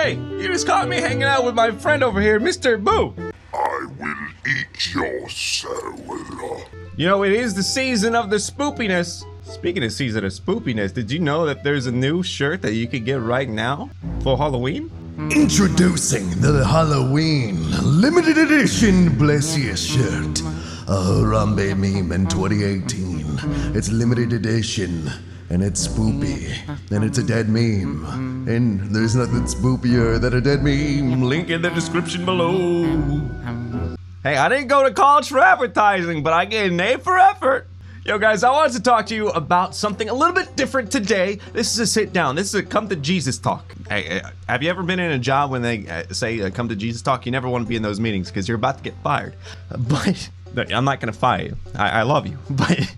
Hey, you just caught me hanging out with my friend over here, Mr. Boo. I will eat your soul. You know, it is the season of the spoopiness. Speaking of season of spoopiness, did you know that there's a new shirt that you could get right now for Halloween? Introducing the Halloween limited edition Blessious shirt. A Harambe meme in 2018. It's limited edition, and it's spoopy, and it's a dead meme. And there's nothing spoopier than a dead meme. Link in the description below. Hey, I didn't go to college for advertising, but I get an A for effort. Yo guys, I wanted to talk to you about something a little bit different today. This is a sit down. This is a come to Jesus talk. Hey, have you ever been in a job when they say come to Jesus talk? You never want to be in those meetings because you're about to get fired. But I'm not gonna fire you. I love you. But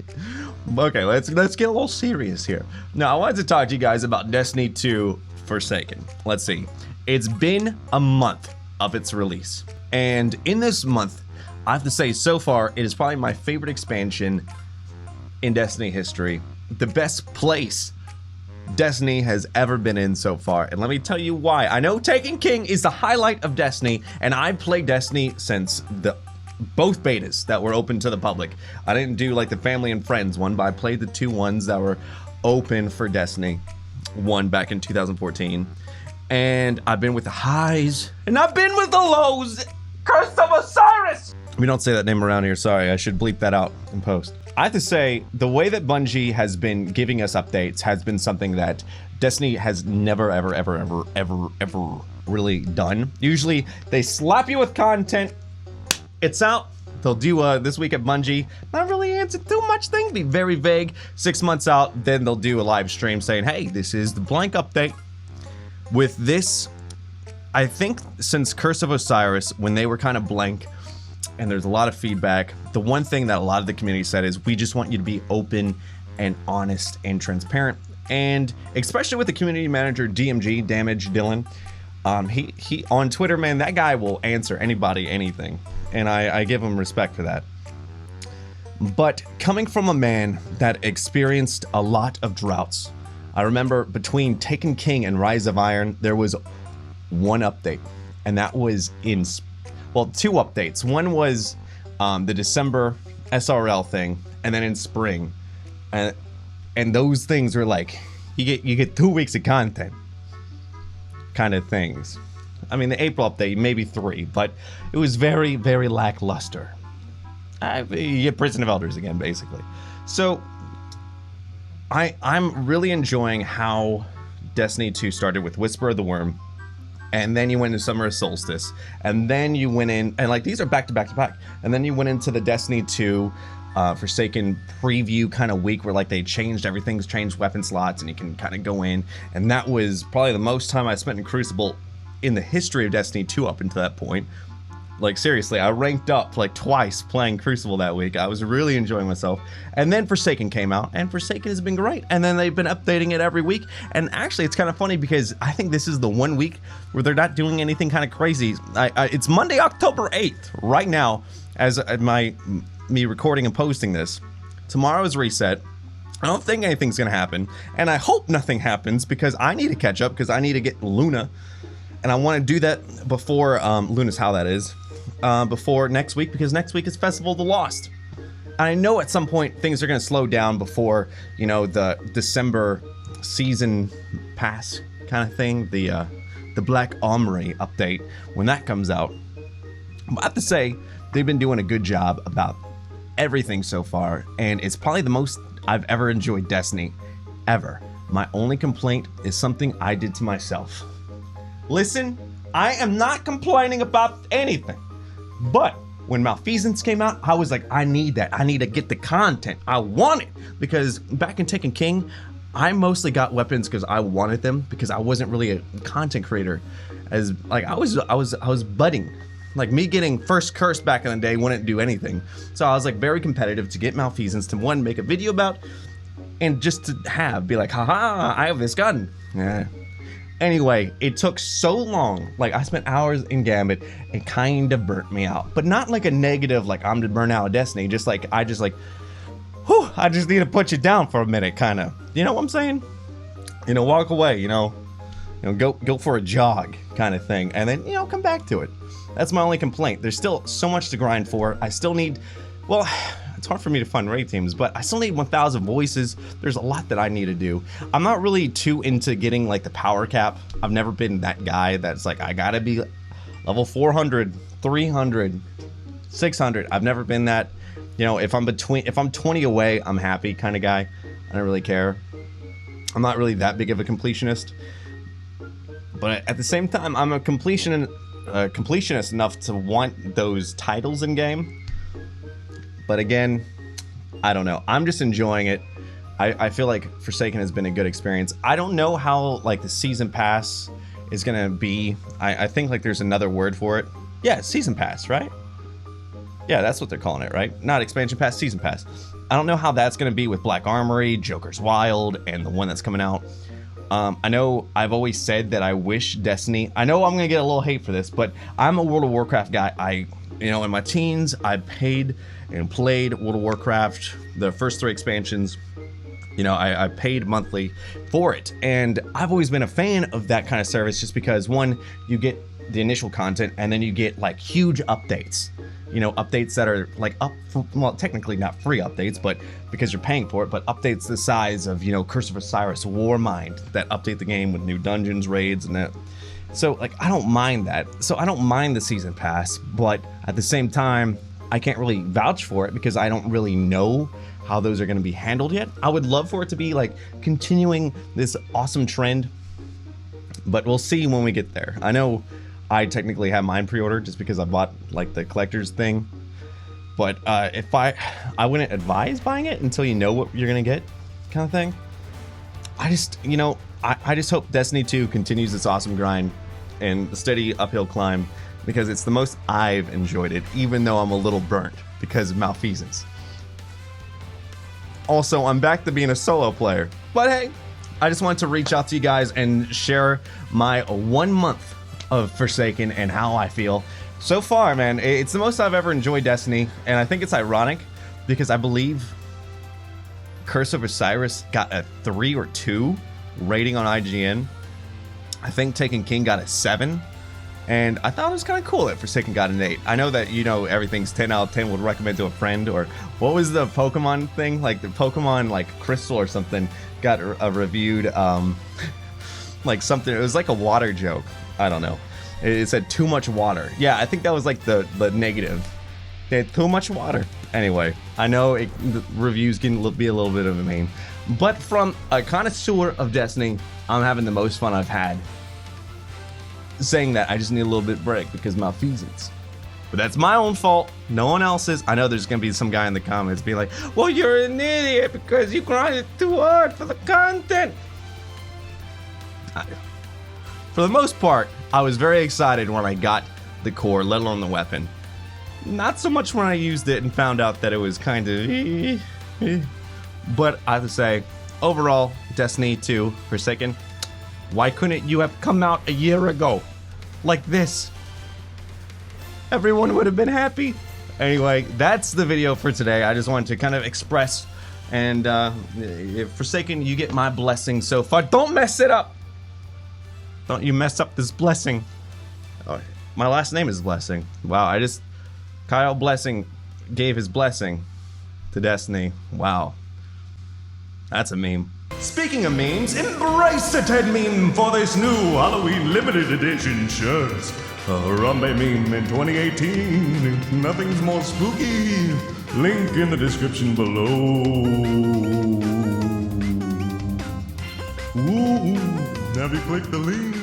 okay, let's get a little serious here. Now, I wanted to talk to you guys about Destiny 2 Forsaken. Let's see. It's been a month of its release. And in this month, I have to say so far, it is probably my favorite expansion in Destiny history. The best place Destiny has ever been in so far. And let me tell you why. I know Taken King is the highlight of Destiny, and I've played Destiny since both betas that were open to the public. I didn't do like the family and friends one, but I played the two ones that were open for Destiny 1 back in 2014. And I've been with the highs, and I've been with the lows. Curse of Osiris! We don't say that name around here, sorry. I should bleep that out in post. I have to say, the way that Bungie has been giving us updates has been something that Destiny has never, ever really done. Usually, they slap you with content, it's out. They'll do this week at Bungie, not really answer too much thing, be very vague. 6 months out, then they'll do a live stream saying, hey, this is the blank update. With this, I think since Curse of Osiris, when they were kind of blank, and there's a lot of feedback, the one thing that a lot of the community said is, we just want you to be open and honest and transparent. And especially with the community manager, DMG, Damage Dylan, he on Twitter, man, that guy will answer anybody, anything. And I give him respect for that. But coming from a man that experienced a lot of droughts, I remember between Taken King and Rise of Iron, there was one update, and that was well, two updates. One was the December SRL thing, and then in spring, and those things were like, you get 2 weeks of content, kind of things. I mean, the April update, maybe 3, but it was very, very lackluster. You get Prison of Elders again, basically. So I'm really enjoying how Destiny 2 started with Whisper of the Worm, and then you went into Summer of Solstice, and then you went in, and like these are back to back to back, and then you went into the Destiny 2 Forsaken preview kind of week where like they changed everything's changed weapon slots, and you can kind of go in, and that was probably the most time I spent in Crucible in the history of Destiny 2 up until that point. Like seriously, I ranked up like twice playing Crucible that week. I was really enjoying myself. And then Forsaken came out, and Forsaken has been great. And then they've been updating it every week. And actually, it's kind of funny because I think this is the 1 week where they're not doing anything kind of crazy. It's Monday, October 8th, right now, as me recording and posting this. Tomorrow is reset. I don't think anything's gonna happen, and I hope nothing happens because I need to catch up because I need to get Luna. And I want to do that before Luna's How, that is, before next week, because next week is Festival of the Lost. And I know at some point things are going to slow down before, you know, the December season pass kind of thing, the Black Armory update, when that comes out. But I have to say, they've been doing a good job about everything so far, and it's probably the most I've ever enjoyed Destiny, ever. My only complaint is something I did to myself. Listen, I am not complaining about anything, but when Malfeasance came out, I was like, I need that. I need to get the content. I want it, because back in Taken King, I mostly got weapons because I wanted them, because I wasn't really a content creator. As like I was budding. Like me getting first curse back in the day wouldn't do anything. So I was like very competitive to get Malfeasance, to one, make a video about, and just to be like, haha, I have this gun. Yeah. Anyway, it took so long. Like I spent hours in Gambit, and kind of burnt me out, but not like a negative, like I'm to burn out of Destiny. Just like I just need to put you down for a minute, kind of. You know what I'm saying? You know, walk away. You know, go for a jog kind of thing, and then come back to it. That's my only complaint. There's still so much to grind for. I still need, well, it's hard for me to fund raid teams, but I still need 1,000 voices. There's a lot that I need to do. I'm not really too into getting like the power cap. I've never been that guy that's like, I gotta be level 400, 300, 600. I've never been that. If I'm 20 away, I'm happy kind of guy. I don't really care. I'm not really that big of a completionist. But at the same time, I'm a completionist enough to want those titles in game. But again, I don't know. I'm just enjoying it. I feel like Forsaken has been a good experience. I don't know how like the season pass is gonna be. I think like there's another word for it. Yeah, season pass, right? Yeah, that's what they're calling it, right? Not expansion pass, season pass. I don't know how that's gonna be with Black Armory, Joker's Wild, and the one that's coming out. I know I've always said that I wish Destiny, I know I'm gonna get a little hate for this, but I'm a World of Warcraft guy. In my teens, I paid and played World of Warcraft, the first 3 expansions. I paid monthly for it, and I've always been a fan of that kind of service just because, one, you get the initial content, and then you get like huge updates. Updates that are like well, technically not free updates, but because you're paying for it, but updates the size of, Curse of Osiris, Warmind, that update the game with new dungeons, raids, and that. So, like, I don't mind that. So I don't mind the season pass, but at the same time, I can't really vouch for it because I don't really know how those are going to be handled yet. I would love for it to be like continuing this awesome trend, but we'll see when we get there. I know I technically have mine pre-ordered just because I bought like the collector's thing, but if I wouldn't advise buying it until you know what you're gonna get, kind of thing. I just I just hope Destiny 2 continues its awesome grind and the steady uphill climb, because it's the most I've enjoyed it, even though I'm a little burnt because of malfeasance. Also, I'm back to being a solo player, but hey, I just wanted to reach out to you guys and share my 1 month of Forsaken and how I feel so far. Man, it's the most I've ever enjoyed Destiny, and I think it's ironic because I believe Curse of Osiris got a 3 or 2 rating on IGN. I think Taken King got a 7, and I thought it was kind of cool that Forsaken got an 8. I know that everything's 10 out of 10 would recommend to a friend, or what was the Pokemon thing, like the Pokemon like Crystal or something got reviewed like something, it was like a water joke. I don't know. It said too much water. Yeah, I think that was like the negative. They had too much water. Anyway, I know the reviews can be a little bit of a meme, but from a connoisseur of Destiny, I'm having the most fun I've had. Saying that, I just need a little bit break because malfeasance. But that's my own fault. No one else's. I know there's gonna be some guy in the comments being like, "Well, you're an idiot because you grinded too hard for the content." For the most part, I was very excited when I got the core, let alone the weapon. Not so much when I used it and found out that it was kind of But I have to say, overall, Destiny 2 Forsaken, why couldn't you have come out a year ago? Like this. Everyone would have been happy. Anyway, that's the video for today. I just wanted to kind of express, and if Forsaken, you get my blessing so far. Don't mess it up. Don't you mess up this blessing. Oh, my last name is Blessing. Wow, Kyle Blessing gave his blessing to Destiny. Wow. That's a meme. Speaking of memes, embrace the TED meme for this new Halloween limited edition shirts. A Harambe meme in 2018. Nothing's more spooky. Link in the description below. Ooh, have you clicked the link?